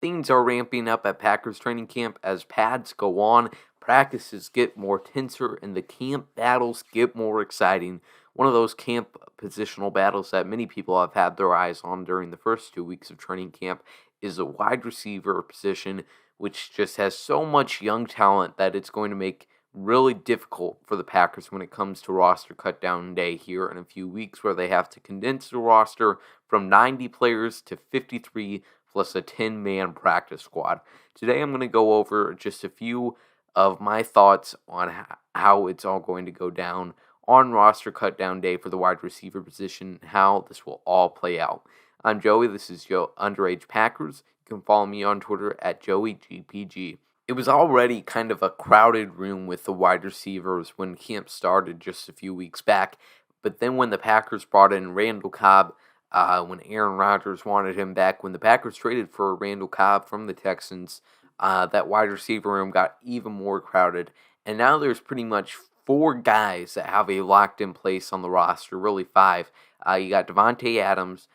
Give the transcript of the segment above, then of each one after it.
Things are ramping up at Packers training camp as pads go on, practices get more tenser, and the camp battles get more exciting. One of those camp positional battles that many people have had their eyes on during the first 2 weeks of training camp is the wide receiver position, which just has so much young talent that it's going to make really difficult for the Packers when it comes to roster cut down day here in a few weeks, where they have to condense the roster from 90 players to 53 plus a 10-man practice squad. Today I'm going to go over just a few of my thoughts on how it's all going to go down on roster cut down day for the wide receiver position, how this will all play out. I'm Joey. This is Joe Underage Packers. You can follow me on Twitter at JoeyGPG. It was already kind of a crowded room with the wide receivers when camp started just a few weeks back. But then when the Packers brought in Randall Cobb, when Aaron Rodgers wanted him back, when the Packers traded for Randall Cobb from the Texans, that wide receiver room got even more crowded. And now there's pretty much four guys that have a locked-in place on the roster, really five. You got Devontae Adams,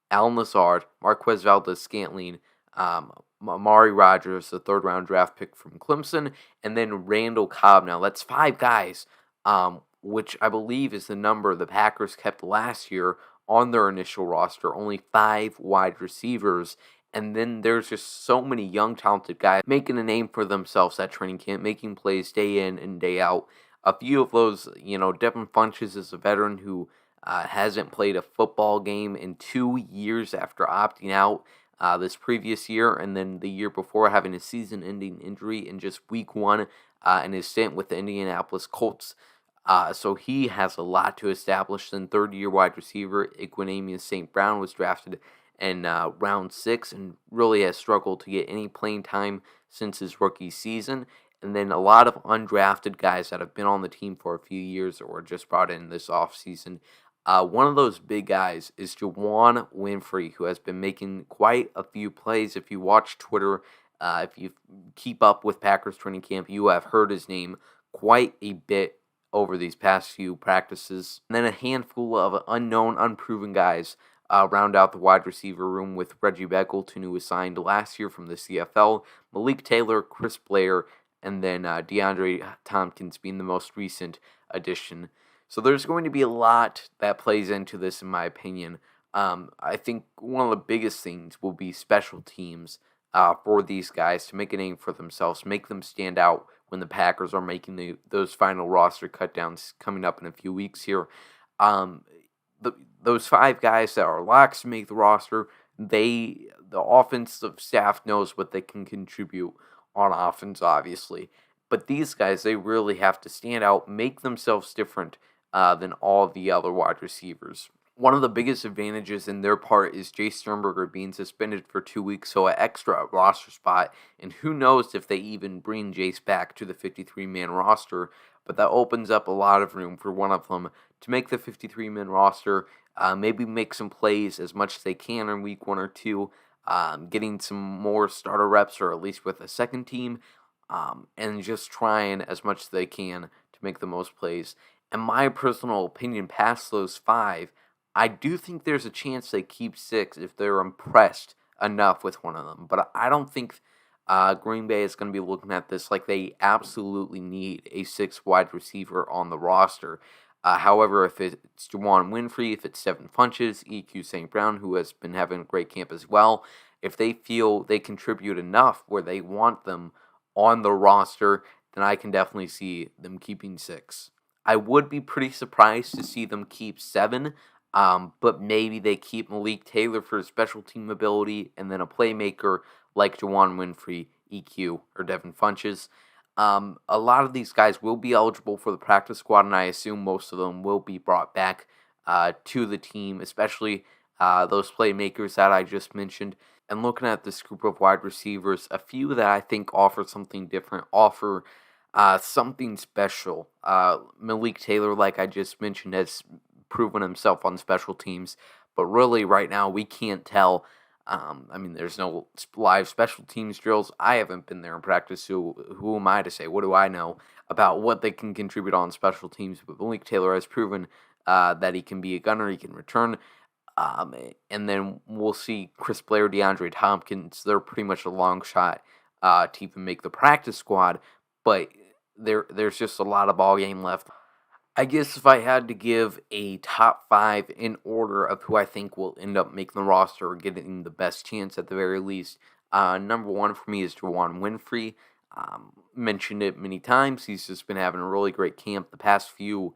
Al Lazard, Marquez Valdez-Scantling, Amari Rodgers, the third-round draft pick from Clemson, and then Randall Cobb. Now, that's five guys, which I believe is the number the Packers kept last year on their initial roster. Only five wide receivers. And then there's just so many young, talented guys making a name for themselves at training camp, making plays day in and day out. A few of those, Devin Funchess is a veteran who hasn't played a football game in 2 years after opting out this previous year, and then the year before having a season-ending injury in just week one in his stint with the Indianapolis Colts. So he has a lot to establish. Then third-year wide receiver Equanimeous St. Brown was drafted in round 6 and really has struggled to get any playing time since his rookie season. And then a lot of undrafted guys that have been on the team for a few years or just brought in this offseason. One of those big guys is Juwann Winfree, who has been making quite a few plays. If you watch Twitter, if you keep up with Packers training camp, you have heard his name quite a bit over these past few practices. And then a handful of unknown, unproven guys round out the wide receiver room with Reggie Begelton, who was signed last year from the CFL, Malik Taylor, Chris Blair, and then DeAndre Tompkins being the most recent addition. So there's going to be a lot that plays into this, in my opinion. I think one of the biggest things will be special teams for these guys to make a name for themselves, make them stand out when the Packers are making those final roster cutdowns coming up in a few weeks here. Those five guys that are locks to make the roster, the offensive staff knows what they can contribute on offense, obviously. But these guys, they really have to stand out, make themselves different than all of the other wide receivers. One of the biggest advantages in their part is Jay Sternberger being suspended for 2 weeks, so an extra roster spot. And who knows if they even bring Jace back to the 53-man roster, but that opens up a lot of room for one of them to make the 53-man roster, maybe make some plays as much as they can in week 1 or 2, getting some more starter reps or at least with a second team, and just trying as much as they can to make the most plays. In my personal opinion, past those five, I do think there's a chance they keep 6 if they're impressed enough with one of them. But I don't think Green Bay is going to be looking at this like they absolutely need a 6th wide receiver on the roster. However, if it's Juwann Winfree, if it's Devin Funchess, EQ St. Brown, who has been having a great camp as well, if they feel they contribute enough where they want them on the roster, then I can definitely see them keeping 6. I would be pretty surprised to see them keep 7, but maybe they keep Malik Taylor for his special team ability and then a playmaker like Juwann Winfree, EQ, or Devin Funchess. A lot of these guys will be eligible for the practice squad, and I assume most of them will be brought back to the team, especially those playmakers that I just mentioned. And looking at this group of wide receivers, a few that I think offer something different, offer something special. Malik Taylor, like I just mentioned, has proven himself on special teams, but really right now we can't tell. There's no live special teams drills. I haven't been there in practice, so who am I to say? What do I know about what they can contribute on special teams? But Malik Taylor has proven that he can be a gunner, he can return Um, and then we'll see Chris Blair, DeAndre Tompkins. They're pretty much a long shot to even make the practice squad, but there's just a lot of ball game left. I guess if I had to give a top five in order of who I think will end up making the roster or getting the best chance at the very least, number one for me is Juwan Winfrey. Mentioned it many times. He's just been having a really great camp. The past few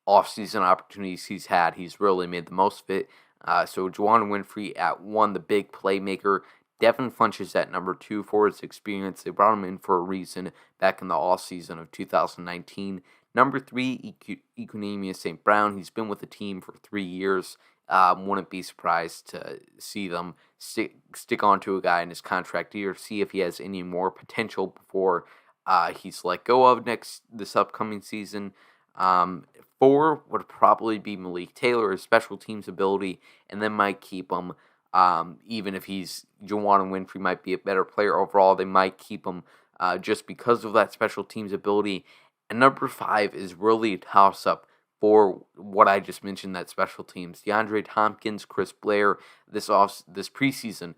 offseason opportunities he's had, he's really made the most of it. So Juwan Winfrey at one, the big playmaker. Devin Funches at number two for his experience. They brought him in for a reason back in the offseason of 2019. Number three, Equinemius St. Brown. He's been with the team for 3 years. Wouldn't be surprised to see them stick on to a guy in his contract year, see if he has any more potential before he's let go of this upcoming season. Four would probably be Malik Taylor, his special teams ability, and then might keep him. Even if Juwan Winfrey might be a better player overall, they might keep him just because of that special teams ability. And number five is really a toss-up for what I just mentioned, that special teams. DeAndre Tompkins, Chris Blair, this preseason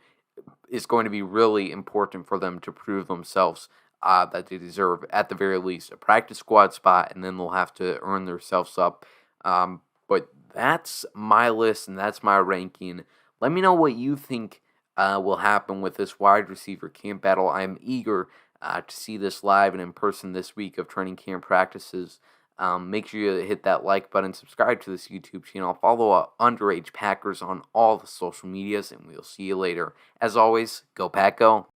is going to be really important for them to prove themselves that they deserve, at the very least, a practice squad spot, and then they'll have to earn themselves up. But that's my list, and that's my ranking. Let me know what you think will happen with this wide receiver camp battle. I'm eager to see this live and in person this week of training camp practices. Make sure you hit that like button, subscribe to this YouTube channel, follow Underage Packers on all the social medias, and we'll see you later. As always, go Pack Go!